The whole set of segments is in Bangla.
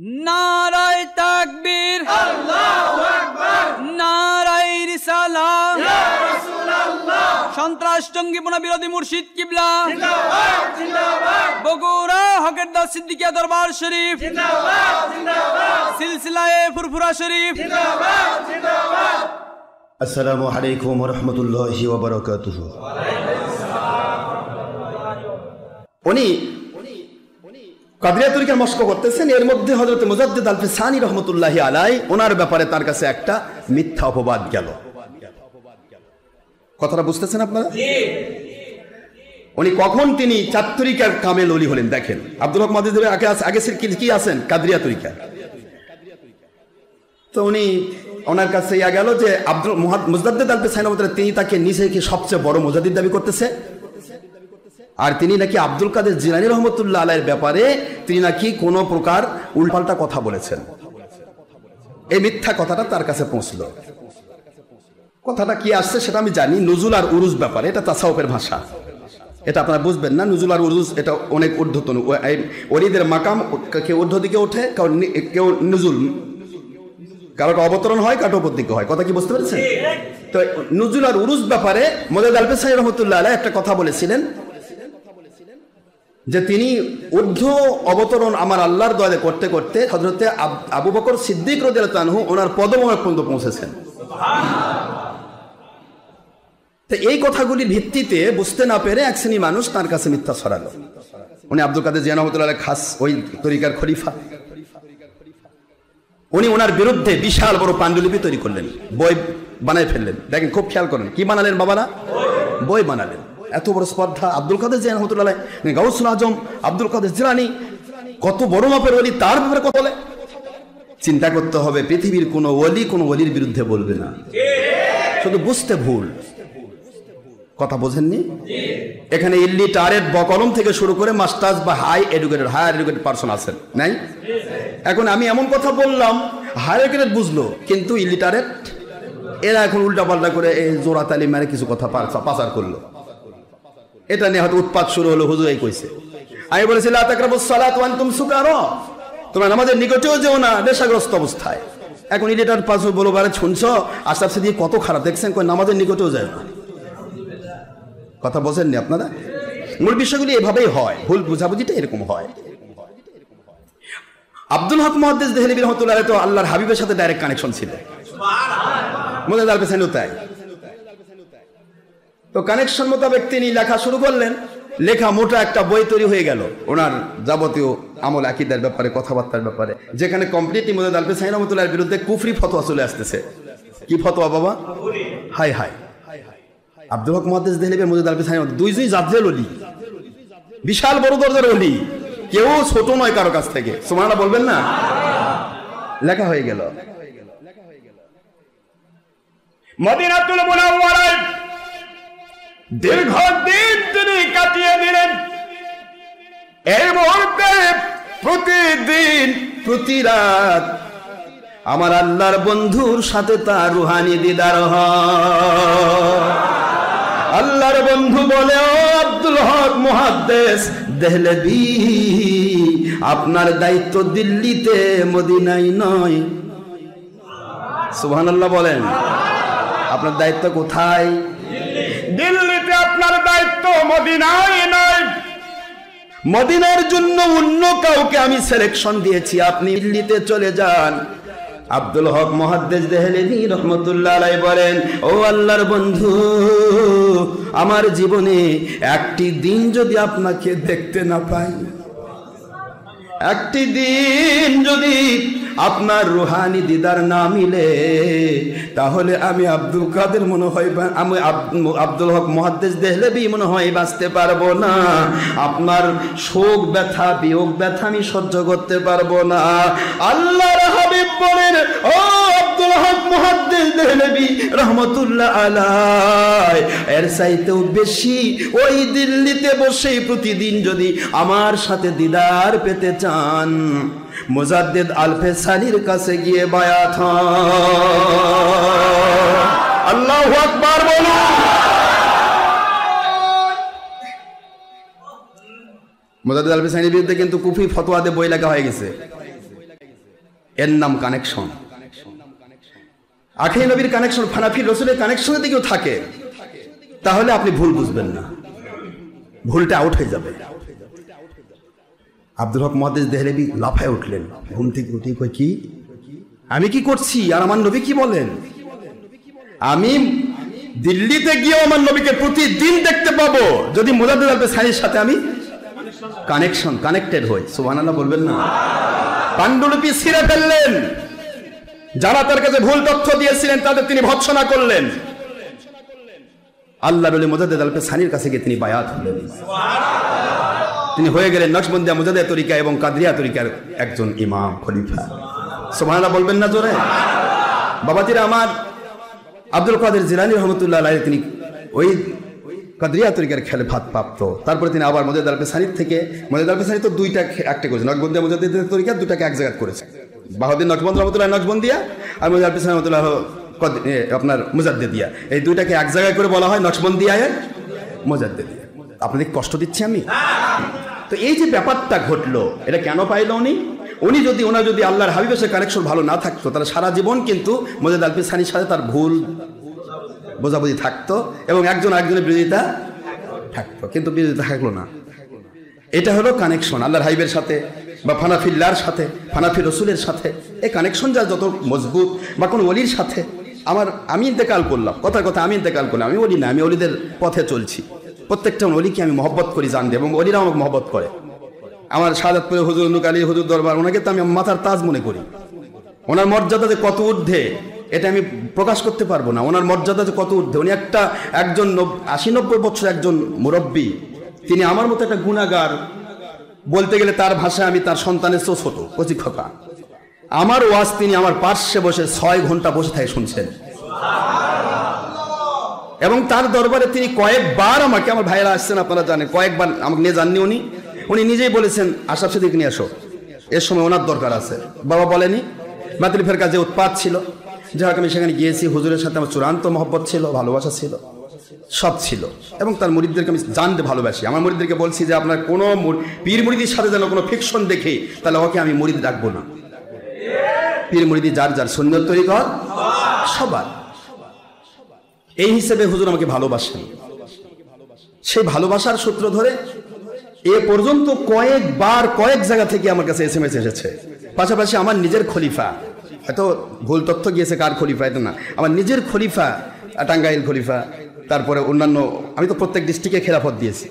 নারায়ে তাকবীর, আল্লাহু আকবার, নারায়ে রিসালাত, ইয়া রাসূলুল্লাহ। সন্ত্রাস জঙ্গিপনা বিরোধী মুর্শিদ কিবলা জিন্দাবাদ জিন্দাবাদ। বগুড়া হকের দাস সিদ্দিকিয়া দরবার শরীফ জিন্দাবাদ জিন্দাবাদ। সিলসিলায়ে ফুরফুরা শরীফ জিন্দাবাদ জিন্দাবাদ। আসসালামু আলাইকুম ওয়া রাহমাতুল্লাহি ওয়া বারাকাতুহু। উনি কাদরিয়া তরিকার মস্ক করতেছেন, এর মধ্যে হযরত মুজাদ্দিদ আল-ফিসানি রহমতুল্লাহি আলাইহি ওনার ব্যাপারে তার কাছে একটা মিথ্যা অপবাদ গেল। কথাটা বুঝতেছেন আপনারা? উনি কখন তিনি চার তরিকার কামেল ওলি হলেন দেখেন। আব্দুল হক মাহদিদের আগে কি আছেন? কাদরিয়া তরিকা। তো উনি ওনার কাছে ইয়া গেল যে মুজাদ্দিদ আল-ফিসানি রহমতুল্লাহ তিনি তাকে নিজেকে সবচেয়ে বড় মুজাদ্দিদ দাবি করতেছে, আর তিনি নাকি আব্দুল কাদের জিলানী রহমতুল্লাহ আলাইহির ব্যাপারে তিনি নাকি কোনো প্রকার উল্টাপাল্টা কথা বলেছেন। এই মিথ্যা কথাটা তার কাছে পৌঁছলো। কথাটা কি আসছে সেটা আমি জানি, নুজুল আর উরুজ ব্যাপারে, এটা তাসাউফের ভাষা, এটা আপনারা বুঝবেন না। নুজুল আর উরুজ এটা অনেক ঊর্ধ্বতন, ওলিদের মাকাম কেউ ঊর্ধ্ব দিকে ওঠে, কেউ নুজুল, কারো অবতরণ হয়, কারো উপর দিকে হয়। কথা কি বুঝতে পেরেছেন? তো নুজুল আর উরুজ ব্যাপারে মুজাদ্দিদ আল-ফিসানি রহমতুল্লাহ আলাইহি একটা কথা বলেছিলেন যে তিনি ঊর্ধ্ব অবতরণ আমার আল্লাহর দয়াতে করতে করতে হযরতে আবু বকর সিদ্দিক রাদিয়াল্লাহু আনহু ওনার পদমর্যাদা পর্যন্ত পৌঁছেছেন। তো এই কথাগুলির ভিত্তিতে বুঝতে না পেরে এক শ্রেণী মানুষ তার কাছে মিথ্যা ছড়ালো। উনি আব্দুল কাদের জিলানী রহমতুল্লাহ আলাইহি খাস ওই তরিকার খলিফা। উনি ওনার বিরুদ্ধে বিশাল বড় পাণ্ডুলিপি তৈরি করলেন, বই বানায় ফেললেন। দেখেন, খুব খেয়াল করেন, কি বানালেন বাবারা? বই বানালেন। এত বড় স্পর্ধা আব্দুল কাদের জিলানী রহমতুল্লাহ আলাইহি, গাউসুল আজম আব্দুল কাদের জিলানী, কত বড় মাপের ওলি, তার ব্যাপারে কথা বলে। চিন্তা করতে হবে, পৃথিবীর কোন ওলি কোন ওলির বিরুদ্ধে বলবে না, শুধু বুঝতে ভুল। কথা বোঝেননি? এখানে ইলিটারেট বকলম থেকে শুরু করে মাস্টার্স বা হায়ার এডুকেটেড পারসন আছেন নাই? এখন আমি এমন কথা বললাম, হায়ার এডুকেটেড বুঝলো, কিন্তু ইলিটারেট এরা এখন উল্টাপাল্টা করে এই জোড়া তালি মেরে কিছু কথা পাচার করলো। এটা নিয়ে হয়তো উৎপাত শুরু হলো, হুজুর এই কইছে। আমি বলেছি লা তাকরাবুস সালাত ওয়া আনতুম সুকারা, তোমরা নামাজের নিকটেও যেও না নেশাগ্রস্ত অবস্থায়। এখন ইলিটার পাশে বলো, বারে শুনছো আশরাফ সিদ্দিকী কত খারাপ, দেখছেন কই নামাজের নিকটেও যায় না। কথা বোঝেননি আপনারা? মূল বিষয়গুলি এভাবেই হয়, ভুল বুঝাবুঝিটা এরকম হয়। আব্দুল হক মুহাদ্দিস দেহলভী রহমাতুল্লাহ আলাইহি তো আল্লাহর হাবিবের সাথে ডাইরেক্ট কানেকশন ছিল, সুবহানাল্লাহ। মুজাদ্দিদ আল-ফিসানি তাই। তো কানেকশন মোতাবেক তিনি লেখা শুরু করলেন, লেখা মোটা একটা বই তৈরি হয়ে গেল ওনার যাবতীয় আমল আকীদার ব্যাপারে, কথাবার্তার ব্যাপারে, যেখানে কমপ্লিটলি মুজাদ্দিদ আল-ফিসানি রহমাতুল্লাহর বিরুদ্ধে কুফরি ফতোয়া চলে আসতেছে। কি ফতোয়া বাবা? High high. আব্দুল হক মুহাদ্দিস দেহলভী মুজাদ্দিদ আল-ফিসানি দুইজনই জাদরেল ওলি, বিশাল বড় দরজার ওলি, কেউ ছোট নয় কারো কাছ থেকে। সুবহানাল্লাহ বলবেন না? লেখা হয়ে গেল। মদিনাতুল মুনাওয়ারায় দীর্ঘদিন তিনি কাটিয়ে দিলেন। এই মুহূর্তে প্রতিদিন প্রতি রাত আমার আল্লাহর বন্ধুর সাথে তার রুহানি দিদার হয়। আল্লাহর বন্ধু বলে, ও আব্দুল হক মুহাদ্দিস দেহলভী, আপনার দায়িত্ব দিল্লিতে, মদিনায় নয়। সুবহানাল্লাহ বলেন। আপনার দায়িত্ব কোথায়? দিল্লিতে। আপনার দায়িত্ব মদিনায় নয়। মদিনার জন্য অন্য কাউকে আমি সিলেকশন দিয়েছি, আপনি দিল্লিতে চলে যান। আব্দুল হক মুহাদ্দিস দেহলভী রহমাতুল্লাহ আলাইহি বলেন, ও আল্লাহর বন্ধু, আমার জীবনে একটি দিন যদি আপনাকে দেখতে না পাই, একটি দিন যদি আপনার রুহানি দিদার না মিলে, তাহলে আমি আব্দুল কাদের মনে হয়, আমি আব্দুল হক মুহাদ্দিস দেহলভী মনে হয় বাঁচতে পারবো না। আপনার শোক ব্যথা, বিয়োগ ব্যথা আমি সহ্য করতে পারবো না। আল্লাহর হাবিব বলেন, ও আব্দুল হক মুহাদ্দিস দেহলভী রহমাতুল্লাহ আলাইহি, এর চাইতেও বেশি ওই দিল্লিতে বসেই প্রতিদিন যদি আমার সাথে দিদার পেতে চান, মুজাদ্দিদ আল-ফিসানির কাছে গিয়ে বায়াত হন। আল্লাহু আকবার বলুন। মুজাদ্দিদ আল-ফিসানির বিরুদ্ধে কিন্তু কুফরি ফতোয়াতে বই লেখা হয়ে গেছে। এর নাম কানেকশন। আখেরি নবীর কানেকশন ফানাফি রসুলের কানেকশনের দিকেও থাকে, তাহলে আপনি ভুল বুঝবেন না, ভুলটা আউট হয়ে যাবে। আব্দুল হক মুহাদ্দিস দেহলেভি লাফায় উঠলেন, ঘুম থেকে উঠে কই কি আমি কি করছি, আর আমার নবী কি বলেন? আমি দিল্লিতে গিয়েও আমার নবীকে প্রতিদিন দেখতে পাবো যদি মুজাদ্দিদ আল-পেছানির সাথে আমি কানেক্টেড হই। সুবহানাল্লাহ বলবেন না? পাণ্ডুলিপি ছিঁড়ে ফেললেন, যারা তার কাছে ভুল তথ্য দিয়েছিলেন তাদের তিনি ভৎসনা করলেন। আল্লাহর ওলি মুজাদ্দিদ আল-পেছানির কাছে গিয়ে তিনি বায়াত হলেন। তিনি হয়ে গেলেন নকশবন্দিয়া মুজাদ্দিদিয়া তরিকা এবং কাদরিয়া তরিকার একজন ইমাম খলিফা। সুবহানাল্লাহ বলবেন না জোরে? বাবাজিরা আমার, আব্দুল কাদের জিলানী রহমতুল্লাহ আলাইহি তিনি ওই কাদরিয়া তরিকার খেলাফত প্রাপ্ত। তারপরে তিনি আবার মুজাদ্দিদ আল-পেছানির থেকে, মুজাদ্দিদ আল-পেছানি তো দুইটা একটা করেছে, নকশবন্দিয়া মুজাদ্দিদিয়া তরিকা দুটাকে এক জায়গা করেছে। বাহাউদ্দিন নকশবন্দ রহমতুল্লাহ নকশবন্দিয়া আর মুজাদ্দিদ আল-পেছানি রহমতুল্লাহ আপনার মুজাদ্দিদিয়া, এই দুইটাকে এক জায়গায় করে বলা হয় নকশবন্দিয়া মুজাদ্দিদিয়া। আপনাদের কষ্ট দিচ্ছি আমি? তো এই যে ব্যাপারটা ঘটলো, এটা কেন পাইল উনি যদি ওনার যদি আল্লাহর হাবিবের সাথে কানেকশন ভালো না থাকতো, তাহলে সারা জীবন কিন্তু মুজাদ্দিদ আল-পেছানির সাথে তার ভুল বোঝাবুঝি থাকতো এবং একজন আরেকজনের বিরোধিতা থাকতো, কিন্তু বিরোধিতা থাকলো না। এটা হলো কানেকশন আল্লাহর হাবিবের সাথে বা ফানাফিল্লার সাথে, ফানাফি রসুলের সাথে। এই কানেকশন যা যত মজবুত, বা কোনো ওলির সাথে আমি ইন্তেকাল করলাম, কথার কথা আমি ইন্তেকাল করলাম, আমি ওলি না, আমি ওলিদের পথে চলছি, প্রত্যেকটা ওলিকে আমি মহব্বত করি জানতে, এবং ওলিরা আমাকে মহব্বত করে। আমার শাহাদাতপুরে হুজুর নুক আলী হুজুর দরবার, ওনাকে তো আমি মাথার তাজ মনে করি। ওনার মর্যাদা যে কত ঊর্ধ্বে এটা আমি প্রকাশ করতে পারবো না, ওনার মর্যাদা যে কত ঊর্ধ্বে। উনি একজন 80-90 বছর একজন মুরব্বী, তিনি আমার মতো একটা গুনাহগার, বলতে গেলে তার ভাষায় আমি তার সন্তানের চেয়েও ছোট, কচি খোকা। আমার ওয়াজ তিনি আমার পার্শ্বে বসে 6 ঘন্টা বসে থাকে শুনছেন, এবং তার দরবারে তিনি কয়েকবার আমাকে, আমার ভাইয়েরা আসছেন আপনারা জানেন, কয়েকবার আমাকে নিয়ে যাননি উনি নিজেই বলেছেন আশরাফ সিদ্দিক নিয়ে আসো, এর সময় ওনার দরকার আছে। বাবা বলেনি, বাতিল ফেরকা যে উৎপাত ছিল, যাই হোক আমি সেখানে গিয়েছি, হুজুরের সাথে আমার চূড়ান্ত মহব্বত ছিল, ভালোবাসা ছিল, সব ছিল, এবং তার মুরিদদেরকে আমি জানতে ভালোবাসি। আমার মুরিদদেরকে বলছি যে আপনার কোনো পীর মুরিদির সাথে যেন কোনো ফিকশন দেখে, তাহলে ওকে আমি মুরিদ রাখবো না। পীর মুরিদি যার যার সুন্নত তরিকত সবার, এই হিসেবে হুজুর আমাকে ভালোবাসেন। সেই ভালোবাসার সূত্র ধরে এ পর্যন্ত কয়েকবার কয়েক জায়গা থেকে আমার কাছে SMS এসেছে। পাশাপাশি আমার নিজের খলিফা, হয়তো ভুল তথ্য গিয়েছে কার খলিফা এটা না, আমার নিজের খলিফা, টাঙ্গাইল খলিফা, তারপরে অন্যান্য, আমি তো প্রত্যেক ডিস্ট্রিক্টে খেলাফত দিয়েছি,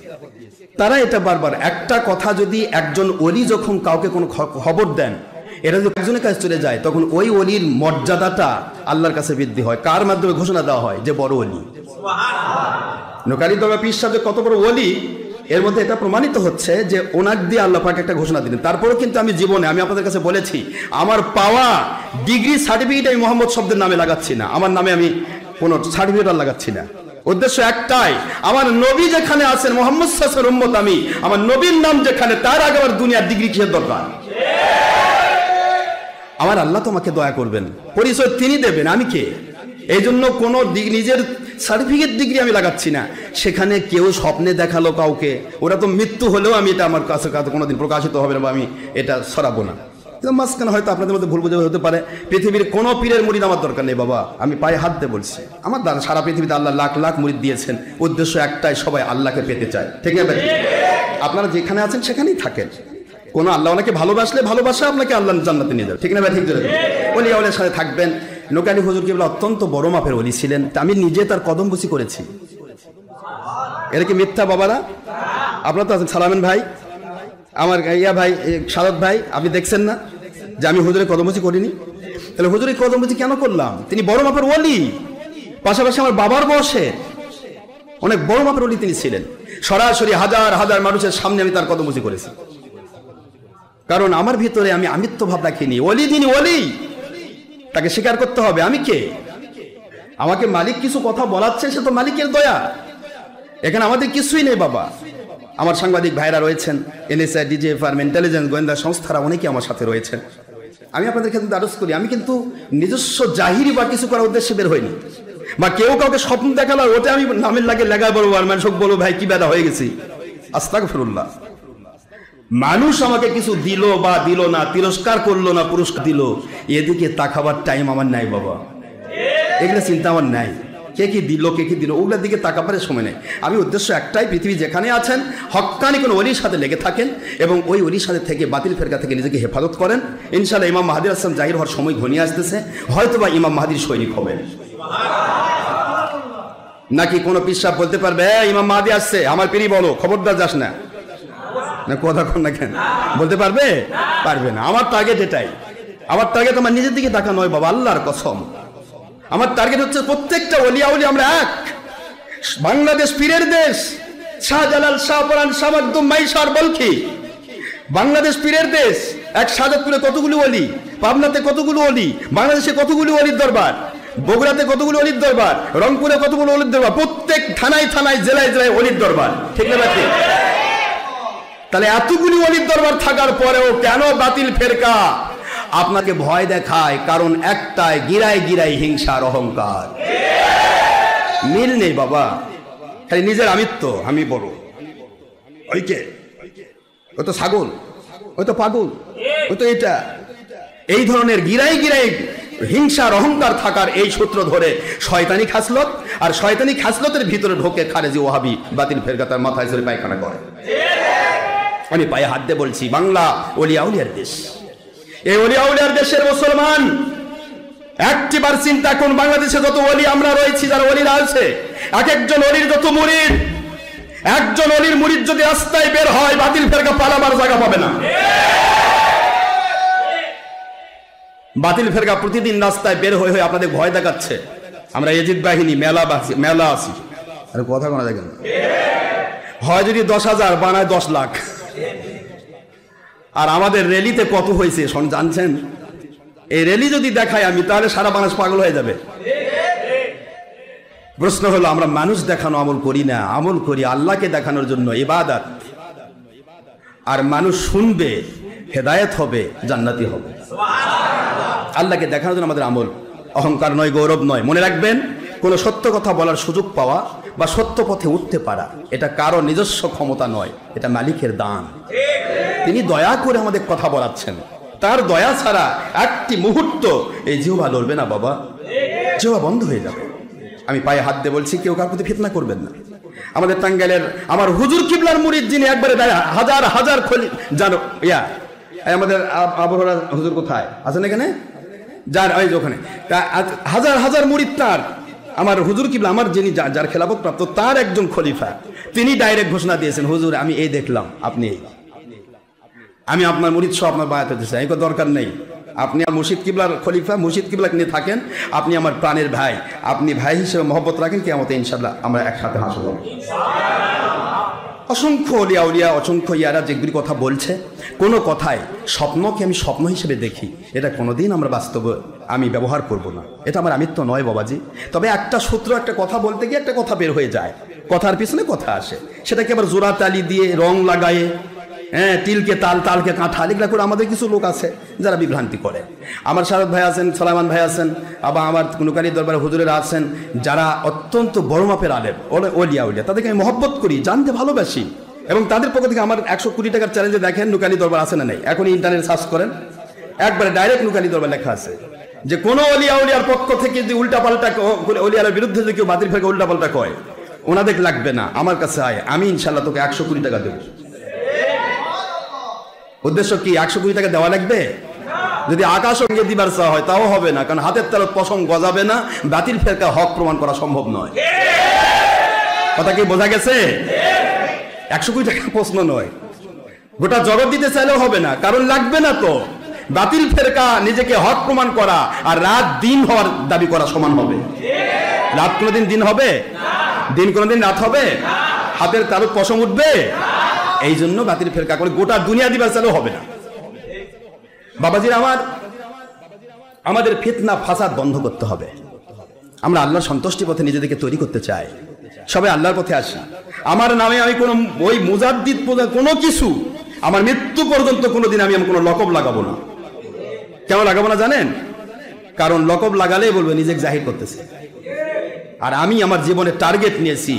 তারা এটা বারবার একটা কথা, যদি একজন ওলি যখন কাউকে কোনো খবর দেন, এটা যদি একজনের কাছে চলে যায়, তখন ওই ওলির মর্যাদাটা আল্লাহর কাছে বৃদ্ধি হয়। কার মাধ্যমে ঘোষণা দেওয়া হয় যে বড় ওলি। নোকালী দরবার পীর সাহেব কত বড় ওলি, এর মধ্যে এটা প্রমাণিত হচ্ছে যে ওনার দিয়ে আল্লাহ পাক একটা ঘোষণা দিলেন। তারপরেও কিন্তু আমি জীবনে, আমি আপনাদের কাছে বলেছি, আমার পাওয়া ডিগ্রি সার্টিফিকেট আমি মোহাম্মদ শব্দের নামে লাগাচ্ছি না, আমার নামে আমি কোনো সার্টিফিকেট আর লাগাচ্ছি না। উদ্দেশ্য একটাই, আমার নবী যেখানে আছেন, মোহাম্মদ সাল্লাল্লাহু আলাইহি ওয়াসাল্লাম উম্মত আমি, আমার নবীর নাম যেখানে, তার আগে আমার দুনিয়ার ডিগ্রি কিসের দরকার? আমার আল্লাহ তোমাকে দয়া করবেন, পরিচয় তিনি দেবেন, আমি কে? এই জন্য কোনো নিজের সার্টিফিকেট ডিগ্রি আমি লাগাচ্ছি না। সেখানে কেউ স্বপ্নে দেখালো কাউকে, ওরা তো মৃত্যু হলেও আমি এটা আমার কাছে কোনোদিন প্রকাশিত হবে না, বা আমি এটা সরাবো না। কিন্তু মাঝখানে হয়তো আপনাদের মধ্যে ভুল বোঝাবুঝি হতে পারে, পৃথিবীর কোনো পীরের মুরিদ আমার দরকার নেই বাবা, আমি পায়ে হাত দিয়ে বলছি, আমার দ্বারা সারা পৃথিবীতে আল্লাহ লাখ লাখ মুরিদ দিয়েছেন, উদ্দেশ্য একটাই, সবাই আল্লাহকে পেতে চায়। ঠিক আছে? আপনারা যেখানে আছেন সেখানেই থাকেন, কোন আল্লাহ ওনাকে ভালোবাসলে ভালোবাসা আপনাকে আল্লাহ জান্নাতে নিয়ে যাবে। ঠিক না ভাই? ঠিক ধরে ওলি আউলিয়ার সাথে থাকবেন। নোকালী হুজুর কিবলা অত্যন্ত বড় মাপের ওলি ছিলেন, আমি নিজে তার কদম বুসি করেছি। এটা কি মিথ্যা বাবারা? আপনারা তো আছেন, সালামেন ভাই, আমার ইয়া ভাই, শারদ ভাই, আপনি দেখছেন না যে আমি হুজুরের কদম বুসি করিনি? তাহলে হুজুরের কদম বুসি কেন করলাম? তিনি বড় মাপের ওলি, পাশাপাশি আমার বাবার বয়সে অনেক বড় মাপের ওলি তিনি ছিলেন। সরাসরি হাজার হাজার মানুষের সামনে আমি তার কদম বুসি করেছি, কারণ আমার ভিতরে আমি আমিত্ব ভাব রাখিনি। ওলি তিনি ওলি, তাকে স্বীকার করতে হবে আমি কে। আমাকে মালিক কিছু কথা বলাচ্ছে, সে তো মালিকের দয়া, এখানে আমাদের কিছুই নেই বাবা। আমার সাংবাদিক ভাইরা রয়েছেন, NSA, DGFR, ইন্টেলিজেন্স, গোয়েন্দা সংস্থারা অনেকে আমার সাথে রয়েছেন। আমি আপনাদের ক্ষেত্রে আরজ করি, আমি কিন্তু নিজস্ব জাহিরি বা কিছু করার উদ্দেশ্যে বের হইনি, বা কেউ কাউকে স্বপ্ন দেখালো ওটা আমি নামের লাগে লেগা বলবো আর মানুষ বলবো ভাই কি বেদা হয়ে গেছি, আস্তাগফিরুল্লাহ। মানুষ আমাকে কিছু দিল বা দিল না, তিরস্কার করলো না পুরস্কার দিল, এদিকে তাকাবার টাইম আমার নাই বাবা। এগুলো চিন্তা আমার নাই, কে কি দিল কে কি দিল ওগুলোর দিকে তাকাবার সময় নেই। আমি উদ্দেশ্য একটাই, পৃথিবী যেখানে আছেন হক্কানি কোনো ওলির সাথে লেগে থাকেন এবং ওই ওলির সাথে থেকে বাতিল ফেরকা থেকে নিজেকে হেফাজত করেন। ইনশাআল্লাহ ইমাম মাহদী আসসালাম জাহির হওয়ার সময় ঘনিয়ে আসতেছে, হয়তোবা ইমাম মাহদীর সৈনিক হবেন। নাকি কোনো পিসাব বলতে পারবে ইমাম মাহদী আসছে, আমার পিরি বলো খবরদার যাস না, না কথা কন না কেন, বলতে পারবে? পারবে না। আমার টার্গেট এটাই, আমার টার্গেট আমার নিজের দিকে তাকা নয় বাবা, আল্লাহর কসম। আমার টার্গেট হচ্ছে প্রত্যেকটা ওলিয়া ওলি আমরা এক। বাংলাদেশ পীরের দেশ, শাহজালাল, শাহপরান, শাহ মাকদুম, মাইশার, বলখি, বাংলাদেশ পীরের দেশ। এক শাহাদাতপুরে কতগুলো ওলি, পাবনাতে কতগুলো ওলি, বাংলাদেশে কতগুলো ওলির দরবার, বগুড়াতে কতগুলো ওলির দরবার, রংপুরে কতগুলো ওলির দরবার, প্রত্যেক থানায় থানায় জেলায় জেলায় ওলির দরবার, ঠিক না ঠিক? তাহলে এতগুলি ওলির দরবার থাকার পরেও কেন বাতিল ফেরকা আপনাকে ভয় দেখায়? কারণ একটাই, গিরায় গিরায় হিংসার অহংকার। মিল নেই বাবা, খালি নিজের আমিত্ব, আমি বড়, ওই কে, ওই তো ছাগল, ওই তো পাগল, ওই তো এটা, এই ধরনের গিরাই গিরাই হিংসার অহংকার থাকার এই সূত্র ধরে শয়তানি খাসলত, আর শয়তানি খাসলতের ভিতরে ঢোকে খারেজি ওয়াহাবি বাতিল ফেরকা তার মাথায় ধরে পায়খানা করে। আমি পায়ে হাত দিয়ে বলছি, বাংলা ওলিয়া উলিয়ার দেশ। এই ওলিয়া উলিয়ার দেশের মুসলমান একটিবার চিন্তা করুন, বাংলাদেশে যত ওলি আমরা রয়েছি, যারা ওলিরা আছে, এক একজন ওলির যত মুরিদ, একজন ওলির মুরিদ যদি রাস্তায় বের হয় বাতিল ফেরকা পালাবার জায়গা পাবে না। বাতিল ফেরকা প্রতিদিন রাস্তায় বের হয়ে হয়ে আপনাদের ভয় দেখাচ্ছে, আমরা এজিদ বাহিনী মেলা আছি, আরে কথা কোনা দেখেন, হয় যদি 10,000 বানায় 10 লাখ। আর আমাদের র্যালিতে কত হয়েছে জানছেন? এই র্যালি যদি দেখাই আমি, তাহলে সারা বাংলাদেশ পাগল হয়ে যাবে। প্রশ্ন হলো, আমরা মানুষ দেখানো আমল করি না, আমল করি আল্লাহকে দেখানোর জন্য, ইবাদত। আর মানুষ শুনবে, হেদায়েত হবে, জান্নাতি হবে। আল্লাহকে দেখানোর জন্য আমাদের আমল, অহংকার নয়, গৌরব নয়। মনে রাখবেন, কোনো সত্য কথা বলার সুযোগ পাওয়া বা সত্য পথে উঠতে পারা এটা কারো নিজস্ব ক্ষমতা নয়, এটা মালিকের দান। তিনি দয়া করে আমাদের কথা বলাচ্ছেন, তার দয়া ছাড়া একটি মুহূর্ত এই জিহ্বা লড়বে না বাবা, জিহ্বা বন্ধ হয়ে যাবে। আমি পায়ে হাত দিয়ে বলছি, কেউ কার প্রতি ফিতনা করবেন না। আমাদের টাঙ্গাইলের আমার হুজুর কিবলার মুরিদ, যিনি একবারে হাজার হাজার খলি জানো, আমাদের আবহাওয়া হুজুর কোথায় আছেন এখানে, যার ওই ওখানে হাজার হাজার মুরিদ তার, আমার হুজুর কিবলা, আমার যিনি যার খেলাফত প্রাপ্ত, তার একজন খলিফা, তিনি ডাইরেক্ট ঘোষণা দিয়েছেন, হুজুর আমি এই দেখলাম, আপনি এই, আমি আপনার মুরিদ সহ আপনার বায়াত হতে চাই, এই দরকার নেই, আপনি আর মুর্শিদ কিবলার খলিফা, মুর্শিদ কিবলাকে নিয়ে থাকেন, আপনি আমার প্রাণের ভাই, আপনি ভাই হিসেবে মহব্বত রাখেন, কিয়ামতে ইনশাআল্লাহ আমরা একসাথে হাসব। অসংখ্য ওলিয়া উলিয়া, অসংখ্য ইয়ারা যেগুলি কথা বলছে, কোনো কথায় স্বপ্নকে আমি স্বপ্ন হিসেবে দেখি, এটা কোনোদিন আমরা বাস্তবে আমি ব্যবহার করব না, এটা আমার আমিত্ব নয় বাবাজি। তবে একটা সূত্র, একটা কথা বলতে গিয়ে একটা কথা বের হয়ে যায়, কথার পিছনে কথা আসে, সেটাকে আবার জোড়া তালি দিয়ে রং লাগায়ে, হ্যাঁ, তিলকে তাল, তালকে কাঁঠাল, এগুলা করে আমাদের কিছু লোক আছে যারা বিভ্রান্তি করে। আমার শারদ ভাই আছেন, সালামান ভাই আছেন, আবার আমার নুকানি দরবারে হুজুরেরা আছেন, যারা অত্যন্ত বড় মাপের আলেম, ওলিয়া উলিয়া, তাদেরকে আমি মহব্বত করি, জানতে ভালোবাসি, এবং তাদের পক্ষ থেকে আমার 100 কোটি টাকার চ্যালেঞ্জে দেখেন নুকানি দরবার আছে না নেই, এখন ইন্টারনেট সার্চ করেন, একবারে ডাইরেক্ট নুকানি দরবার লেখা আছে যে কোনো ওলিয়া উলিয়ার পক্ষ থেকে যদি উল্টাপাল্টা, ওলিয়ার বিরুদ্ধে যদি কেউ বাতিল ফেরকা উল্টাপাল্টা কয়, ওনাদের লাগবে না, আমার কাছে আয়, আমি ইনশাল্লাহ তোকে 100 কোটি টাকা দেবো। উদ্দেশ্য কি? 100 কোটি টাকা দেওয়া লাগবে? যদি আকাশ সঙ্গে দিবার চাওয়া হয় তাও হবে না, কারণ হাতের তালুত পশম গজাবে না, বাতিল ফেরকা হক প্রমাণ করা সম্ভব নয়। কথা কি বোঝা গেছে? 100 কোটি টাকা প্রশ্ন নয়, গোটা জগৎ দিতে চাইলেও হবে না, কারণ লাগবে না তো। বাতিল ফেরকা নিজেকে হক প্রমাণ করা আর রাত দিন হওয়ার দাবি করা সমান হবে। রাত কোনোদিন দিন হবে? দিন কোনোদিন রাত হবে? হাতের তালুত পশম উঠবে? এই জন্য বাতিল ফেরকা করে গোটা দুনিয়া দিবার চাইলেও হবে না। বাবাজির আমার, আমাদের ফিতনা ফাসাদ বন্ধ করতে হবে। আমরা আল্লাহর সন্তুষ্টি পথে নিজেদেরকে তৈরি করতে চাই, সবাই আল্লাহর পথে আসি। আমার নামে আমি কোনো ওই মুজাদ্দিদ কোনো কিছু, আমার মৃত্যু পর্যন্ত কোনোদিন আমি কোনো লকব লাগাবো না। কেন লাগাবো না জানেন? কারণ লকব লাগালেই বলবে নিজেকে জাহির করতেছে। আর আমি আমার জীবনে টার্গেট নিয়েছি,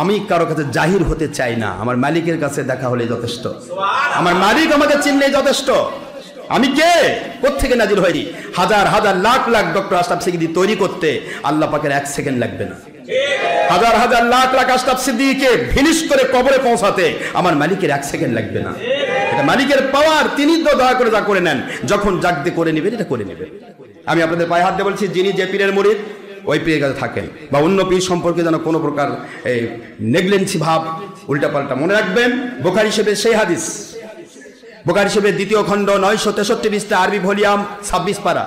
আমি কারো কাছে জাহির হতে চাই না, আমার মালিকের কাছে দেখা হলে যথেষ্ট, আমার মালিক আমাকে চিনলে যথেষ্ট। আমি কে, কোত্থেকে নাজিল হয়নি? হাজার হাজার লাখ লাখ ডক্টর আশরাফ সিদ্দিকী তৈরি করতে আল্লাহ পাকের 1 সেকেন্ড লাগবে না। হাজার হাজার লাখ লাখ আশরাফ সিদ্দিকীকে ফিনিশ করে কবরে পৌঁছাতে আমার মালিকের 1 সেকেন্ড লাগবে না। এটা মালিকের পাওয়ার, তিনি তো দয়া করে যা করে নেন, যখন জাগতে করে নেবেন এটা করে নেবেন। আমি আপনাদের পায়ে হাত দিয়ে বলছি, যিনি যে পীরের মুরিদ ওই পীরের কাছে থাকেন, বা অন্য পীর সম্পর্কে যেন কোনো প্রকার এই নেগলেন্সি ভাব, উল্টাপাল্টা মনে রাখবেন। বুখারী শরীফের সেই হাদিস, বুখারী শরীফের 2য় খণ্ড 963 পৃষ্ঠা, আরবি ভলিউম 26 পারা,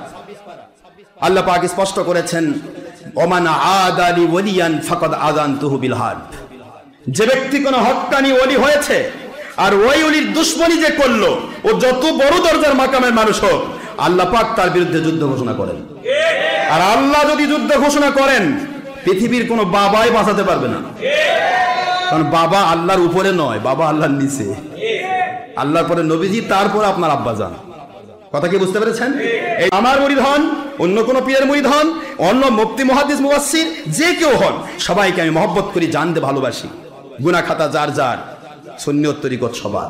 আল্লাহ পাক স্পষ্ট করেছেন, ওমান আদালি ওয়ালিয়ান ফাকাদ আযানতুহু বিল হারব। যে ব্যক্তি কোনো হক্কানি ওলি হয়েছে আর ওই ওলির দুশমনি যে করলো, ও যত বড় দরজার মাকামের মানুষ হোক, আল্লাহ পাক তার বিরুদ্ধে যুদ্ধ ঘোষণা করেন। আর আল্লাহ যদি যুদ্ধ ঘোষণা করেন, পৃথিবীর কোনো বাবাই বাঁচাতে পারবে না। কারণ বাবা আল্লাহর উপরে নয়, বাবা আল্লাহর নিচে। আল্লাহর পরে নবীজি, তারপর আপনার আব্বাজান। কথা কি বুঝতে পেরেছেন? এই আমার মুরিদ হন, অন্য কোন পীরের মুরিদ হন, অন্য মুফতি মুহাদ্দিস মুফাসসির যে কেউ হন, সবাইকে আমি মহব্বত করি, জানতে ভালোবাসি। গুনাহ খাতা যার যার, সুন্নিয়ত তরিকত সবার।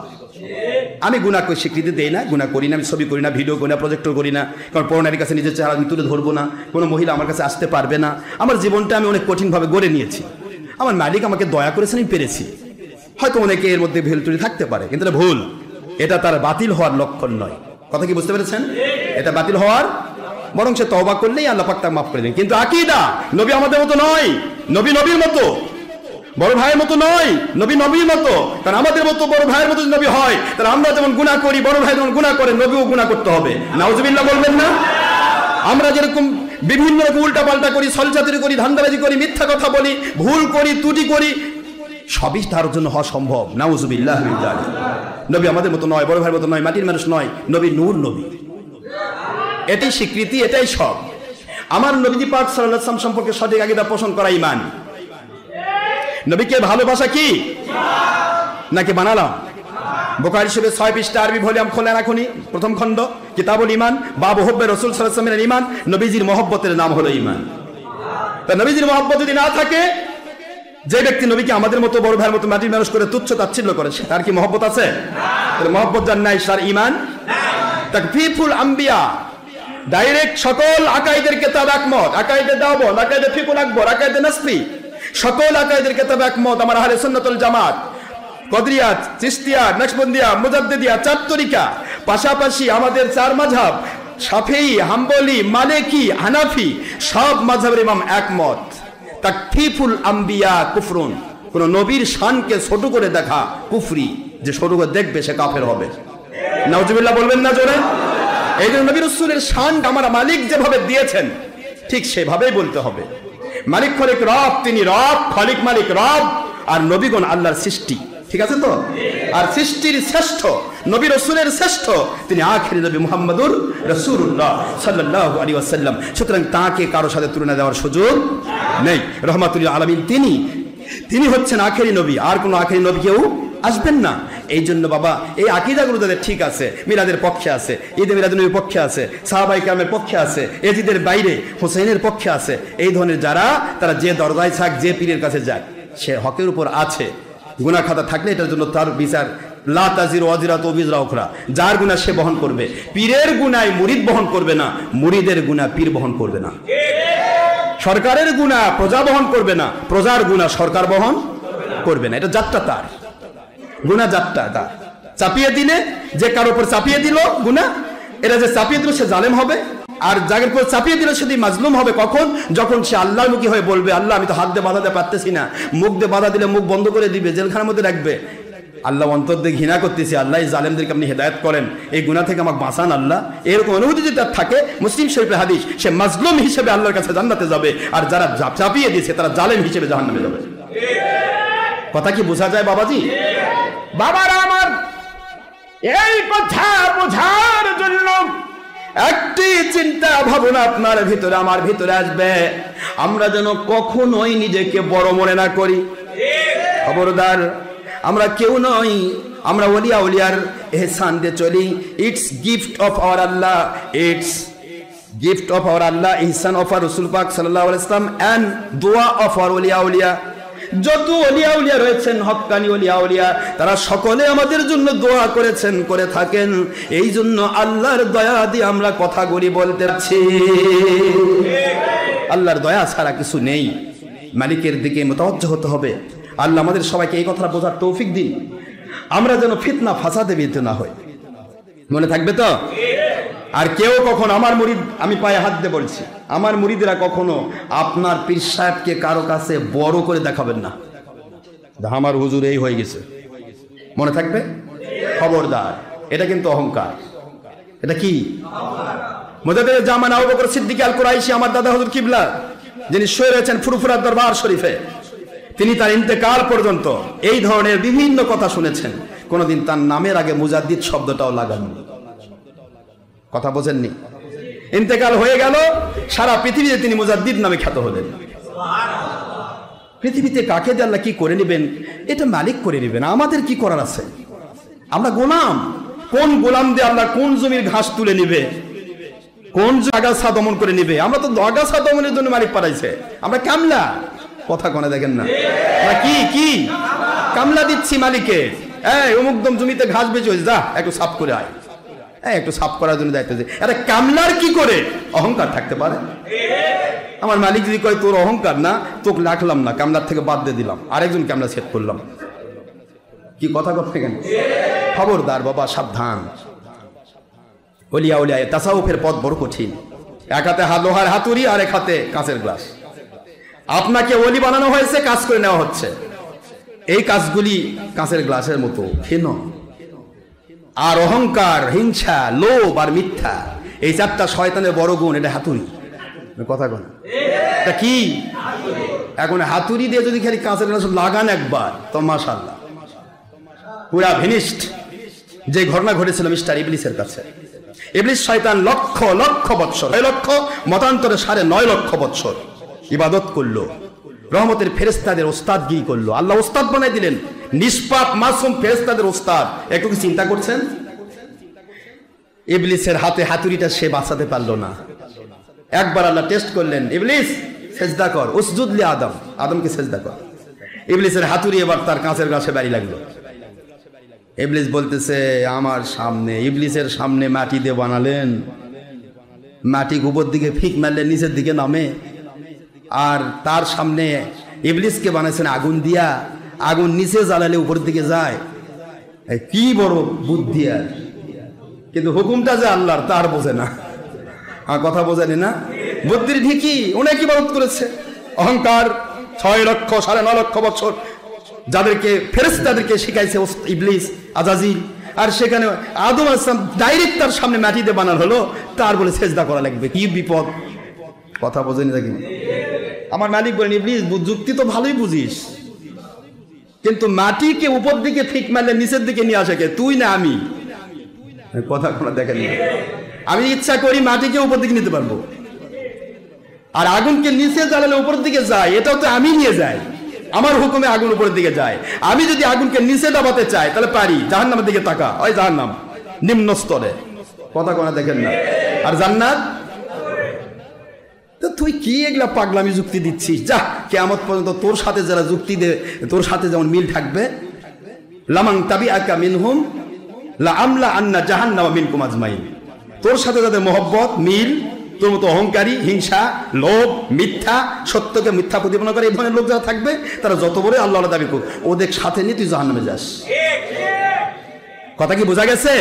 আমি গুনাহকে স্বীকৃতি দেই না, গুনাহ করি না, আমি ছবি করি না, ভিডিও করি না, প্রজেক্টর করি না। কারণ পরনারীর কাছে নিজের চেহারা আমি তুলে ধরবো না, কোনো মহিলা আমার কাছে আসতে পারবে না। আমার জীবনটা আমি অনেক কঠিনভাবে গড়ে নিয়েছি। আমার মালিক আমাকে দয়া করেছেন, আমি পেরেছি। হয়তো অনেকে এর মধ্যে ভুল ত্রুটি থাকতে পারে, কিন্তু এটা ভুল, এটা তার বাতিল হওয়ার লক্ষণ নয়। কথা কি বুঝতে পেরেছেন? এটা বাতিল হওয়ার, বরং সে তওবা করলেই আল্লাহ পাক তাকে মাফ করে দেন। কিন্তু আকীদা, নবী আমাদের মতো নয়, নবী নবীর মতো, বড় ভাইয়ের মতো নয়, নবী নবীর মতো। কারণ আমাদের মতো বড় ভাইয়ের মতো নবী হয়, তাহলে আমরা যেমন গুনাহ করি, বড় ভাই যেমন গুনাহ করে, নবীও গুনাহ করতে হবে। নাউজুবিল্লাহ বলবেন না? আমরা যেরকম বিভিন্ন রকম উল্টা পাল্টা করি, ছলচাতুরি করি, ধান্দাবাজি করি, মিথ্যা কথা বলি, ভুল করি, ত্রুটি করি, সবই তার জন্য হওয়া সম্ভব। নাউজুবিল্লাহ মিন যালিক। নবী আমাদের মতো নয়, বড় ভাইয়ের মতো নয়, মাটির মানুষ নয়, নবী নূর নবী। এটাই স্বীকৃতি, এটাই সব। আমার নবীজি পাক সাল্লাল্লাহু আলাইহি ওয়াসাল্লাম সম্পর্কে সঠিক আকীদা পোষণ করা ঈমান। নবীকে ভালোবাসা কি নাকি বানালাম? বুখারী শরীফের 6 পৃষ্ঠা, আরবি ভলিউম খোলেন এখনই, প্রথম খণ্ড, কিতাবুল ঈমান, বাব হুব্বে রাসূল সাল্লাল্লাহু আলাইহি ওয়াসাল্লামের ঈমান। নবীজির মহব্বতের নাম হলো ঈমান। তা নবীজির মহব্বত যদি না থাকে, যে ব্যক্তি নবীকে আমাদের মতো বড় ভাইয়ের মতো মাটির মানুষ করে তুচ্ছ তাচ্ছিল্য করে, তার কি মহব্বত আছে? তার মহব্বত যার নাই, তার ঈমান নাই। তাকফীফুল আম্বিয়া, ডাইরেক্ট সকল আকাইদের কিতাব একমত, আকাইদে দাওবত, আকাইদে ফিকুল আকবর, আকাইদে নাসফি, সকল আকাইদের কিতাব একমত। আমার আহলে সুন্নাতুল জামাত, কদরিয়া, চিশতিয়া, নকশবন্দিয়া, মুজাদ্দিদিয়া, 4 তরিকা, পাশাপাশি আমাদের 4 মাযহাব, শাফিঈ, হাম্বলি, মালিকি, হানাফি, সব মাযহাবের ইমাম একমত। তাকফীফুল আম্বিয়া কুফরুন, কোন নবীর শানকে ছোট করে দেখা কুফরি, যে ছোট করে দেখবে সে কাফের হবে। নাউজুবিল্লাহ বলবেন না জোরে? এই জন্য নবী রাসূলের শান আমার মালিক যেভাবে দিয়েছেন, ঠিক সেভাবেই বলতে হবে। মালিক খলিক রব, তিনি রব, খলিক মালিক রব, আর নবীগণ আল্লাহর সৃষ্টি। ঠিক আছে তো? আর সৃষ্টির শ্রেষ্ঠ নবী রাসূলের শ্রেষ্ঠ তিনি আখিরি নবী মুহাম্মদুর রাসূলুল্লাহ সাল্লাল্লাহু আলাইহি ওয়াসাল্লাম। সুতরাং তাকে কারো সাথে তুলনা দেওয়ার সুযোগ নেই। রাহমাতুল আলামিন তিনি হচ্ছেন আখিরি নবী, আর কোনো আখিরি নবী কেউ আসবেন না। এই জন্য বাবা, এই আকীদাগুলো তাদের ঠিক আছে, মিলাদের পক্ষে আছে, ঈদে মিলাদুন্নবীর পক্ষে আছে, সাহাবায়ে কেরামের পক্ষে আছে, এজিদের বাইরে হোসেনের পক্ষে আছে। এই ধরনের যারা, তারা যে দরজায় থাক, যে পীরের কাছে যাক, সে হকের উপর আছে। গুনাহ খাতা থাকলে এটার জন্য তার বিচার, লা তাজিরু ওয়াজিরাতুন বিজরা উখরা, যার গুনাহ সে বহন করবে। পীরের গুনাহ মুরিদ বহন করবে না, মুরিদের গুনাহ পীর বহন করবে না। সরকারের গুনাহ প্রজা বহন করবে না, প্রজার গুনাহ সরকার বহন করবে না। এটা যাত্রা তার, গুনাহ যাত্রা তার। চাপিয়ে দিলে, যে কারোর উপর চাপিয়ে দিল গুনাহ, এটা যে চাপিয়ে দিল সে জালেম হবে, আর যাদের উপর চাপিয়ে দিল সেদিন মাজলুম হবে। কখন? যখন সে আল্লাহমুখী হয়ে বলবে, আল্লাহ আমি তো হাত দিয়ে বাধা দিতে পারতেছি না, মুখ দিয়ে বাধা দিলে মুখ বন্ধ করে দিবে, জেলখানার মধ্যে রাখবে। আল্লাহ অন্তর দিয়ে ঘৃণা করতেছি, আল্লাহ এই জালেমদেরকে আপনি হেদায়েত করেন, এই গুনাহ থেকে আমাকে বাঁচান আল্লাহ। এরকম অনুভূতি যদি তার থাকে, মুসলিম শরীফের হাদিস, সে মাজলুম হিসেবে আল্লাহর কাছে জান্নাতে যাবে, আর যারা চাপিয়ে দিয়েছে তারা জালেম হিসেবে জাহান্নামে যাবে। কথা কি বোঝা যায় বাবাজি? বাবারা আমার, এই কথা বোঝার জন্য একটি চিন্তা ভাবনা আপনার ভিতরে আমার ভিতরে আসবে, আমরা যেন কখনোই নিজেকে বড় মনে না করি। খবরদার, আমরা কেউ নই, আমরা ওলিয়া উলিয়ার ইহসান দিয়ে চলি। It's gift of our Allah, it's gift of our Allah, ইহসান অফ আর রাসূল পাক সাল্লাল্লাহু আলাইহি ওয়াসাল্লাম, এন্ড দোয়া অফ আর ওলিয়া উলিয়া। যত ওলিয়া উলিয়া রয়েছেন, হক্কানি ওলিয়া উলিয়া, তারা সকলে আমাদের জন্য দোয়া করেছেন, করে থাকেন। এই জন্য আল্লাহর দয়া দিয়ে আমরা কথাগুলি বলতে পারছি। আল্লাহর দয়া ছাড়া কিছু নেই। মালিকের দিকে মুতাওয়াজ্জহ হতে হবে। আল্লাহ আমাদের সবাইকে এই কথাটা বোঝার তৌফিক দিন, আমরা যেন ফিতনা ফাসাদে বিদ্ধ না হই। মনে থাকবে তো? আর কেউ কখনো, আমার মুরিদ, আমি পায়ে হাত দিয়ে বলছি, আমার মুরিদরা কখনো আপনার পীর সাহেবকে কারো কাছে বড় করে দেখাবেন না, আমার হুজুর এই হয়ে গেছে। মনে থাকবে? খবরদার, এটা কিন্তু অহংকার। এটা কি? মুজাদ্দিদুল জামান আবু বকর সিদ্দিক আল কুরাইশি, আমার দাদা হুজুর কিবলা, যিনি শুয়ে রয়েছেন ফুরফুরা দরবার শরীফে, তিনি তার ইন্তেকাল পর্যন্ত এই ধরনের বিভিন্ন কথা শুনেছেন। কোনদিন তার নামের আগে মুজাদ্দিদ শব্দটাও লাগাননি। কথা বোঝেননি? ইন্তেকাল হয়ে গেল, সারা পৃথিবীতে তিনি মুজাদ্দিদ নামে খ্যাত হলেন। পৃথিবীতে কাকে দিয়ে আল্লাহ কি করে নেবেন, এটা মালিক করে নেবেন, আমাদের কি করার আছে? আমরা গোলাম। কোন গোলাম দিয়ে আল্লাহ কোন জমির ঘাস তুলে নিবে, কোন আগাছা দমন করে নিবে? আমরা তো আগাছা দমনের জন্য মালিক পাঠাইছে, আমরা কামলা। কথা কোনে দেখেন না? আমরা কি কামলা দিচ্ছি মালিকে। অমুক দম জমিতে ঘাস বেঁচে হয়েছে, যা একটু সাফ করে আয়, একটু সাফ করার জন্য দায়িত্ব। আরে কামলার কি করে অহংকার থাকতে পারে? আমার মালিক যদি কয় তোর অহংকার না, তোকে রাখলাম না, কামলার থেকে বাদ দিয়ে দিলাম, আরেকজন কামলা সেট করলাম, কি কথা করতে কেন? খবরদার বাবা, সাবধান। ওলিয়া উলিয়া তাসাউফের পথ বড় কঠিন। এক হাতে লোহার হাতুড়ি, আর এক হাতে কাঁচের গ্লাস। আপনাকে ওলি বানানো হয়েছে, কাজ করে নেওয়া হচ্ছে। এই কাজগুলি কাঁচের গ্লাসের মতো ক্ষীণ। আর অহংকার, হিংসা, লোভ আর মিথ্যা, এই চারটা শয়তানের বড় গুণ। এটা হাতুড়ি। কথা কোন? এটা কি? এখন হাতুড়ি দিয়ে যদি খালি কাঁচের গ্লাস লাগান একবার, তো মাশাআল্লাহ পুরা ফিনিশড। যে ঘটনা ঘটেছিল মিস্টার ইবলিসের কাছে, ইবলিস শয়তান লক্ষ লক্ষ বৎসর, 6 লক্ষ মতান্তরে 9.5 লক্ষ বৎসর ইবাদত করলো, রহমতের ফেরেশতাদের ওস্তাদগিরি করলো। আল্লাহ ওস্তাদ বানাই দিলেন, নিষ্পাপ মাসুম ফেরেশতাদের ওস্তাদ। একটু কি চিন্তা করছেন? ইবলিসের হাতে হাতুড়িটা সে বাঁচাতে পারলো না। একবার আল্লাহ টেস্ট করলেন, ইবলিস সেজদা কর, উসজুদ লি আদম, আদমকে সেজদা কর। ইবলিসের হাতুড়ি এবার তার কাঁচের গ্লাসে বাড়ি লাগলো। ইবলিস বলতেছে, আমার সামনে, ইবলিসের সামনে মাটি দিয়ে বানালেন, মাটি উপর দিকে ফিক মারলে নিচের দিকে নামে। আর তার সামনে ইবলিসকে বানাইছেন আগুন দিয়া, আগুন নিচে জ্বালালে উপর দিকে যায়। কি বড় বুদ্ধি! আর কিন্তু হুকুমটা যে আল্লাহর, তার বোঝে না। আমার কথা বোঝেনি না? বুদ্ধির ঢিকি অনেক ইবাদত করেছে। অহংকার 6 লক্ষ 9.5 লক্ষ বছর যাদেরকে ফেরেশতাদেরকে শিখাইছে ইবলিস, আজাজিল। আর সেখানে আদম আলাইহিস সালাম ডাইরেক্ট তার সামনে মাটি দিয়ে বানানো হলো, তার বলে সেজদা করা লাগবে। কি বিপদ! কথা বোঝেনি নাকি? আমার মালিক বলেন, ইবলিস যুক্তি তো ভালোই বুঝিস, কিন্তু মাটিকে উপর দিকে ঠিক মারলে নিচের দিকে নিয়ে আসে কে? তুই না আমি? কথা কোনো দেখেন না। আমি ইচ্ছা করি মাটিকে উপর দিকে নিতে পারবো, আর আগুনকে নিচে জ্বালালে উপর দিকে যায়, এটাও তো আমি নিয়ে যাই। আমার হুকুমে আগুন উপরের দিকে যায়। আমি যদি আগুনকে নিচে দাবাতে চাই তাহলে পারি। জাহান্নামের দিকে তাকা, ওই জাহান্নাম নিম্ন স্তরে। কথা কোনা দেখেন না? আর জান্নাত? তো তুই কি এগুলা পাগলামি যুক্তি দিচ্ছিস? যা, কিয়ামত পর্যন্ত তোর সাথে যারা যুক্তি দে, তোর সাথে যেমন মিল থাকবে, লামান তাবিআকা মিনহুম লা আমলা আন্না জাহান্নামা মিনকুম আজমাইন। তোর সাথে যাদের মহব্বত, মিল, তোর মতো অহংকারী, হিংসা, লোভ, মিথ্যা, সত্যকে মিথ্যা প্রতিপন্ন করে এই ধরনের লোক যারা থাকবে, তারা যত বড় আল্লাহ দাবি করুক, ওদের সাথে নিয়ে তুই জাহান্নামে যাস। কথা কি বোঝা গেছে?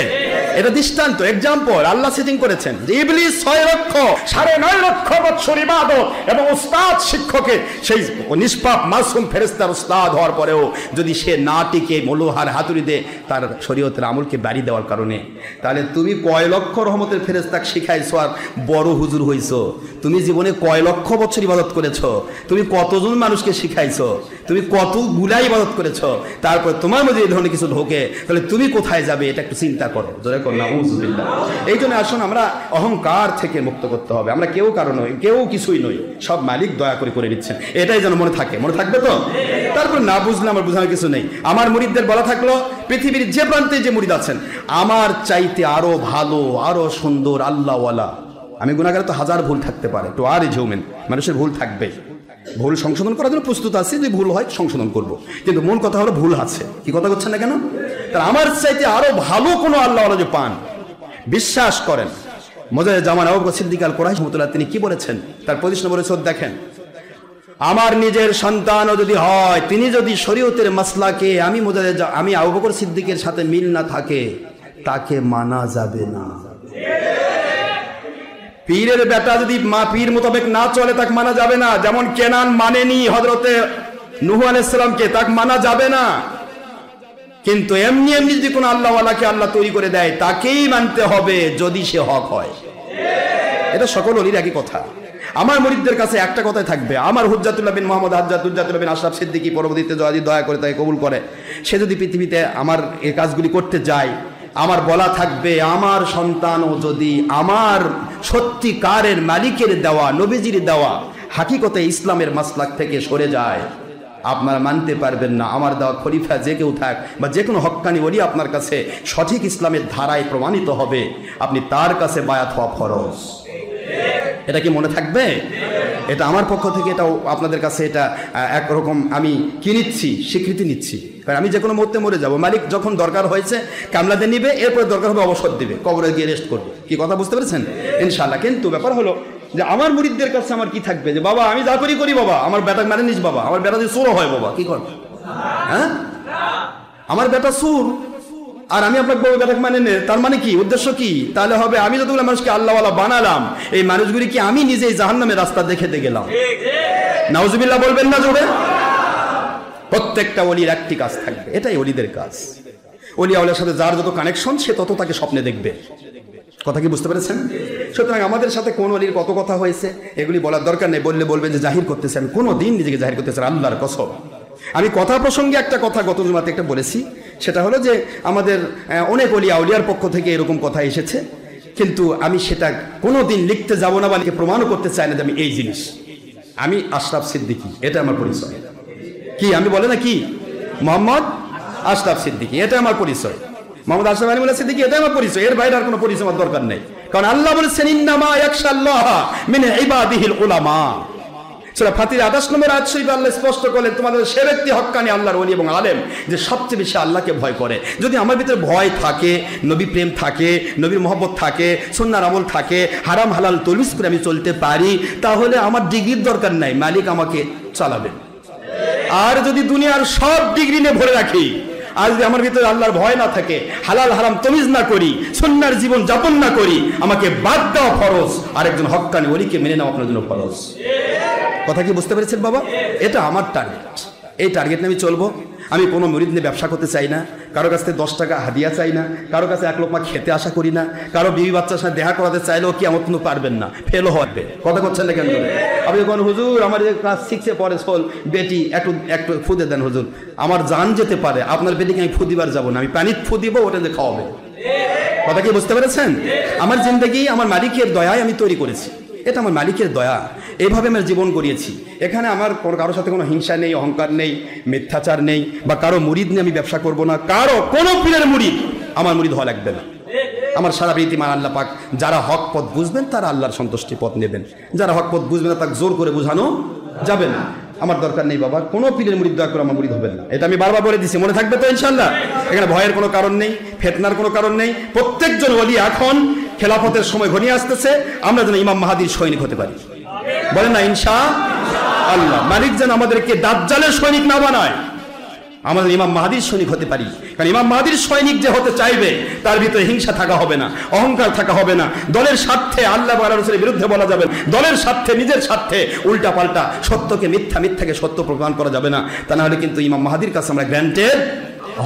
এটা দৃষ্টান্ত, এক্সাম্পল আল্লাহ সেটিং করেছেন যে ইবলিস 6 লক্ষ 9.5 লক্ষ বছর ইবাদত এবং উস্তাদ শিক্ষকের, সেই নিষ্পাপ মাসুম ফেরেশতার উস্তাদ হওয়ার পরেও যদি সে না টিকে লোহার হাতুড়ি দিয়ে তার শরীয়তের আমলকে বাড়ি দেওয়ার কারণে, তাহলে তুমি কয় লক্ষ রহমতের ফেরেশতাকে শিখাইছো আর বড় হুজুর হইছো? তুমি জীবনে কয় লক্ষ বছর ইবাদত করেছো? তুমি কতজন মানুষকে শিখাইছো? তুমি কতগুলা ইবাদত করেছো? তারপর তোমার মধ্যে এই ধরনের কিছু ঢোকে, তাহলে তুমি কোথায় যাবে? এটা একটু চিন্তা করো। জোরে কর না উযুবিল্লাহ। এই জন্য আসুন আমরা অহংকার থেকে মুক্ত করতে হবে। আমরা কেউ কারো নই, কেউ কিছুই নই, সব মালিক দয়া করে দিচ্ছেন। এটাই যেন মনে থাকে। মনে থাকবে তো? তারপর না বুঝলে আমার বোঝানোর কিছু নেই। আমার মুরিদদের বলা থাকলো, পৃথিবীর যে প্রান্তে যে মুরিদ আছেন, আমার চাইতে আরো ভালো, আরো সুন্দর আল্লাহওয়ালা। আমি গুনাহগার, তো হাজার ভুল থাকতে পারে, তো আর হিউম্যান, মানুষের ভুল থাকবে, ভুল সংশোধন করার জন্য প্রস্তুত আছি, যদি ভুল হয় সংশোধন করব, কিন্তু মূল কথা হলো ভুল আছে। কি কথা করছেন না কেন? তাহলে আমার চাইতে আরো ভালো কোনো আল্লাহ যে পান, বিশ্বাস করেন। মুজাহিদ জামান আবু বকর সিদ্দিক আল কুরাইশি রাহমাতুল্লাহ তিনি কি বলেছেন? তার 25 নম্বর সূরা দেখেন, আমার নিজের সন্তানও যদি হয়, তিনি যদি শরীয়তের মাসলাকে আমি আবু বকর সিদ্দিকের সাথে মিল না থাকে, তাকে মানা যাবে না। পীরের বেটা যদি পীর মোতাবেক না চলে, তাকে মানা যাবে না। যেমন কেনান মানেনি হযরতে নূহ আলাইহিস সালামকে, তাকে মানা যাবে না। কিন্তু এমনি এমনি যদি কোনো আল্লাহওয়ালাকে আল্লাহ তৈরি করে দেয়, তাকেই মানতে হবে যদি সে হক হয়। এটা সকল ওলির একই কথা। আমার মুরিদদের কাছে একটা কথাই থাকবে, আমার হুজ্জাতুল্লাহ বিন মুহাম্মদ হুজ্জাতুল্লাহ বিন আশরাফ সিদ্দিকী পরবর্তীতে যদি দয়া করে তাকে কবুল করে, সে যদি পৃথিবীতে আমার এই কাজগুলি করতে যায়, আমার বলা থাকবে, আমার সন্তানও যদি আমার সত্যিকারের মালিকের দেওয়া, নবীজির দেওয়া হাকিকতে ইসলামের মাসলাক থেকে সরে যায়, আপনারা মানতে পারবেন না। আমার দেওয়া খলিফা যে কেউ থাক বা যে কোনো হক্কানি ওলি আপনার কাছে সঠিক ইসলামের ধারায় প্রমাণিত হবে, আপনি তার কাছে বায়াত হওয়া ফরজ। এটা কি মনে থাকবে? এটা আমার পক্ষ থেকে, এটাও আপনাদের কাছে এটা একরকম আমি কি নিচ্ছি, স্বীকৃতি নিচ্ছি। কারণ আমি যে কোনো মুহূর্তে মরে যাব, মালিক যখন দরকার হয়েছে কামলাতে নিবে, এরপরে দরকার হবে অবসর দিবে, কবরে গিয়ে রেস্ট করবে। কি কথা বুঝতে পেরেছেন? ইনশাআল্লাহ। কিন্তু ব্যাপার হলো যে আমার মুরিদদের কাছে আমার কি থাকবে, যে বাবা আমি যা করি বাবা, আমার বেটা মানে নিস বাবা, আমার বেটা যদি সুর হয় বাবা, কি কর? হ্যাঁ, আমার বেটা সুর আর আমি আপনার বউ বেটাকে মানে নে, তার মানে কি উদ্দেশ্য কি? তাহলে হবে আমি যতগুলো মানুষকে আল্লাহওয়ালা বানালাম, এই মানুষগুলি কি আমি নিজেই জাহান্নামের রাস্তা দেখাতে গেলাম? নাউজুবিল্লাহ বলবেন না জোরে? প্রত্যেকটা ওলির একটি কাজ থাকবে, এটাই ওলিদের কাজ। ওলি আউলিয়ার সাথে যার যত কানেকশন, সে তত তাকে স্বপ্নে দেখবে। কথা কি বুঝতে পেরেছেন? সুতরাং আমাদের সাথে কোন ওলির কত কথা হয়েছে এগুলি বলার দরকার নেই। বললে বলবেন যে জাহির করতেছেন, কোনো দিন নিজেকে জাহির করতেছেন, আল্লাহর কসম। আমি কথা প্রসঙ্গে একটা কথা গত জুমাতে একটা বলেছি, সেটা হলো যে আমাদের অনেক ওলি আউলিয়ার পক্ষ থেকে এরকম কথা এসেছে, কিন্তু আমি সেটা কোনো দিন লিখতে যাব না বা প্রমাণও করতে চাই না যে আমি এই জিনিস। আমি আশরাফ সিদ্দিকী, এটা আমার পরিচয়। কি আমি বলে না কি মোহাম্মদ আশরাফ সিদ্দিকী, এটা আমার পরিচয়। মোহাম্মদ আশরাফ আলী সিদ্দিকী, এটা আমার পরিচয়। এর বাইরে আর কোনো পরিচয় আমার দরকার নেই। কারণ আল্লাহ বলেছেন ইন্নামা ইয়াখশাল্লাহ মিন ইবাদিহিল উলামা। সূরা ফাতির 28 নম্বর আয়াত শরীফে আল্লাহ স্পষ্ট করলেন, তোমাদের সে ব্যক্তি হক্কানি আল্লাহর ওলি এবং আলেম যে সবচেয়ে বেশি আল্লাহকে ভয় করে। যদি আমার ভিতরে ভয় থাকে, নবী প্রেম থাকে, নবীর মহব্বত থাকে, সুন্নাহর আমল থাকে, হারাম হালাল তলবিস করে আমি চলতে পারি, তাহলে আমার ডিগ্রির দরকার নাই, মালিক আমাকে চালাবেন। আর যদি দুনিয়ার সব ডিগ্রি নিয়ে ভরে রাখি, আর যদি আমার ভিতরে আল্লাহর ভয় না থাকে, হালাল হারাম তমিজ না করি, সুন্নাহর জীবন যাপন না করি, আমাকে বাদ দেওয়া ফরজ, আর একজন হক্কানি ওলিকে মেনে নেওয়া আপনার জন্য ফরজ। কথা কি বুঝতে পেরেছেন বাবা? এটা আমার টার্গেট, এই টার্গেট নিয়ে আমি চলবো। আমি কোনো মুরিদ নিয়ে ব্যবসা করতে চাই না, কারো কাছ থেকে 10 টাকা হাদিয়া চাই না, কারো কাছে 1 লোকমা খেতে আশা করি না, কারো বিবি বাচ্চার সাথে দেখা করাতে চাইলেও কি আমার কোনো পারবেন না, ফেলও হবে। কথা করছেন না কেন? আপনি কোন হুজুর আমার ক্লাস 6-এ পড়ে সোল বেটি একটু ফুদে দেন হুজুর, আমার জান যেতে পারে, আপনার বেটিকে আমি ফুদিবার যাবো না, আমি পানির ফু দিব, ওটা যে খাওয়াবে। কথা কি বুঝতে পেরেছেন? আমার জিন্দেগি আমার মালিকের দয়ায় আমি তৈরি করেছি, এটা আমার মালিকের দয়া, এইভাবে আমি জীবন গড়িয়েছি। এখানে আমার কারোর সাথে কোনো হিংসা নেই, অহংকার নেই, মিথ্যাচার নেই, বা কারো মুরিদ নিয়ে আমি ব্যবসা করব না। কারো কোনো পীরের মুরিদ আমার মুরিদ হওয়া লাগবে না। আমার সারা রীতিমান আল্লাহ পাক, যারা হক পথ বুঝবেন তারা আল্লাহর সন্তুষ্টি পথ নেবেন, যারা হক পথ বুঝবেন না তাকে জোর করে বোঝানো যাবে না। আমার দরকার নেই বাবা, কোনো পীরের মুরিদ দয়া করে আমার মুরিদ হবেন না, এটা আমি বারবার বলে দিচ্ছি, মনে থাকবে তো ইনশাআল্লাহ? এখানে ভয়ের কোনো কারণ নেই, ফিতনার কোনো কারণ নেই। প্রত্যেকজন ওলি এখন খেলাফতের সময় ঘনিয়ে আসতেছে, আমরা যেন ইমাম মাহাদির সৈনিক হতে পারি, বলেন না ইনশাআল্লাহ। মালিক যেন আমাদেরকে দাজ্জালের সৈনিক না বানায়, আমাদের ইমাম মাহাদির সৈনিক হতে পারি। কারণ ইমাম মাহাদির সৈনিক যে হতে চাইবে, তার ভিতরে হিংসা থাকা হবে না, অহংকার থাকা হবে না, দলের স্বার্থে আল্লাহ ওয়া রাসূলের বিরুদ্ধে বলা যাবে না, দলের স্বার্থে নিজের স্বার্থে উল্টা পাল্টা সত্যকে মিথ্যা, মিথ্যাকে সত্য প্রমাণ করা যাবে না। তা না হলে কিন্তু ইমাম মাহাদির কাছে আমরা গ্র্যান্টেড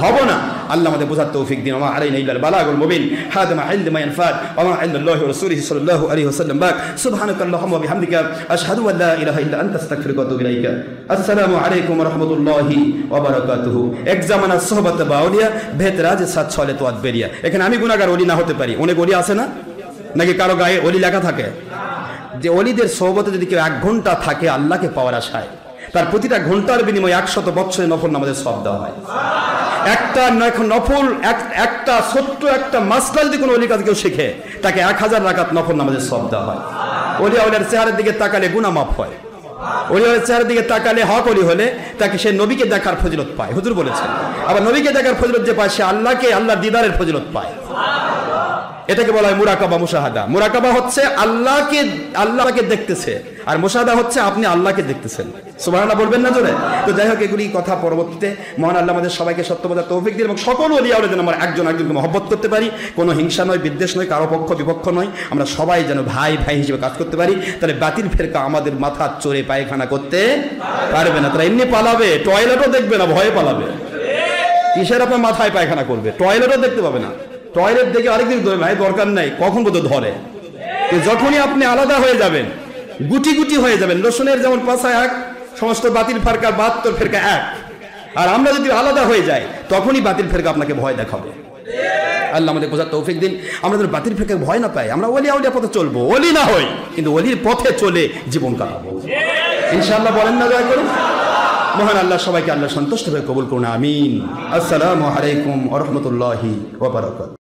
হব না। আল্লাহ আমাদের বোঝার তৌফিক দিন। ওয়া আলাইনা ইল্লাল বালাগুল মুবিন। হাদা মা ইলমা ইয়ানফাদ ওয়া মা ইল্লাল্লাহি ওয়া রাসূলিহি সাল্লাল্লাহু আলাইহি ওয়াসাল্লাম। সুবহানাকাল্লাহুম্মা ওয়া বিহামদিকা আশহাদু আল্লা ইলাহা ইল্লা আনতা আস্তাগফিরুকা ওয়া আতুবু ইলাইকা। আসসালামু আলাইকুম ওয়া রাহমাতুল্লাহি ওয়া বারাকাতুহু। এক জামানা সোহবত বাউলিয়া বেহতরাজ সাথ চলে তো আদবেরিয়া। এখানে আমি গুনাহগার ওলি না হতে পারি, অনেক ওলি আছে না, নাকি কারো গায়ে ওলি লেখা থাকে? যে ওলিদের সোহবতে যদি কেউ 1 ঘন্টা থাকে আল্লাহকে পাওয়ার আশায়, তার প্রতিটা ঘন্টার বিনিময়ে 100 বছরের নফল নামাজের সওয়াব দেওয়া হয়। একটা নফল, একটা ছোট্ট একটা মাসলা যদি কোনো ওলির কাছে কেউ শিখে, তাকে 1000 রাকাত নফল নামাজের সওয়াব দেওয়া হয়। ওলি আউলিয়ার চেহারার দিকে তাকালে গুনাহ মাফ হয়। ওলি হলে চারিদিকে তাকালে হক ওলি হলে তাকে সে নবীকে দেখার ফজিলত পায়, হুজুর বলেছেন। আবার নবীকে দেখার ফজিলত যে পায় সে আল্লাহকে, আল্লাহর দিদারের ফজিলত পায়। এটাকে বলা হয় মুরাকাবা, মুশাহাদা। মুরাকাবা হচ্ছে আল্লাহকে দেখতেছে, আর মুশাহাদা হচ্ছে আপনি আল্লাহকে দেখতেছেন। সুবহানাল্লাহ বলবেন না জোরে? তো যাই হোক, এগুলি কথা পরবর্তীতে মহান আল্লাহ আমাদের সবাইকে সত্য বোঝার তৌফিক দিন এবং সকল ওলিয়াওয়ালা যেন আমরা একজন একজনকে মহব্বত করতে পারি, কোনো হিংসা নয়, বিদ্বেষ নয়, কারো পক্ষ বিপক্ষ নয়, আমরা সবাই যেন ভাই ভাই হিসেবে কাজ করতে পারি। তাহলে বাতিল ফেরকা আমাদের মাথা চড়ে পায়খানা করতে পারবে না। তারা এমনি পালাবে, টয়লেটও দেখবে না, ভয়ে পালাবে। কিসের আপনার মাথায় পায়খানা করবে? টয়লেটও দেখতে পাবে না। টয়লেট দেখে আরেকদিন ভাই দরকার নাই, কখন বোধ ধরে। যখনই আপনি আলাদা হয়ে যাবেন, গুটি গুটি হয়ে যাবেন, রসুনের যেমন পাশা এক, সমস্ত বাতিল ফেরকা 72 ফেরকা এক, আর আমরা যদি আলাদা হয়ে যাই তখনই বাতিল ফেরকা আপনাকে ভয় দেখাবে। আল্লাহ আমাদের বোঝার তৌফিক দিন, আমরা যেন বাতিল ফেরকা ভয় না পাই, আমরা ওলি আউলিয়া পথে চলবো, ওলি না হই কিন্তু ওলির পথে চলে জীবন কাটাবো ইনশাআল্লাহ। বলেন না দয়া করে? মহান আল্লাহ সবাইকে আল্লাহ সন্তুষ্ট হয়ে কবুল করুন, আমিন। আসসালামু আলাইকুম ওয়া রাহমাতুল্লাহি ওয়া বারাকাতুহু।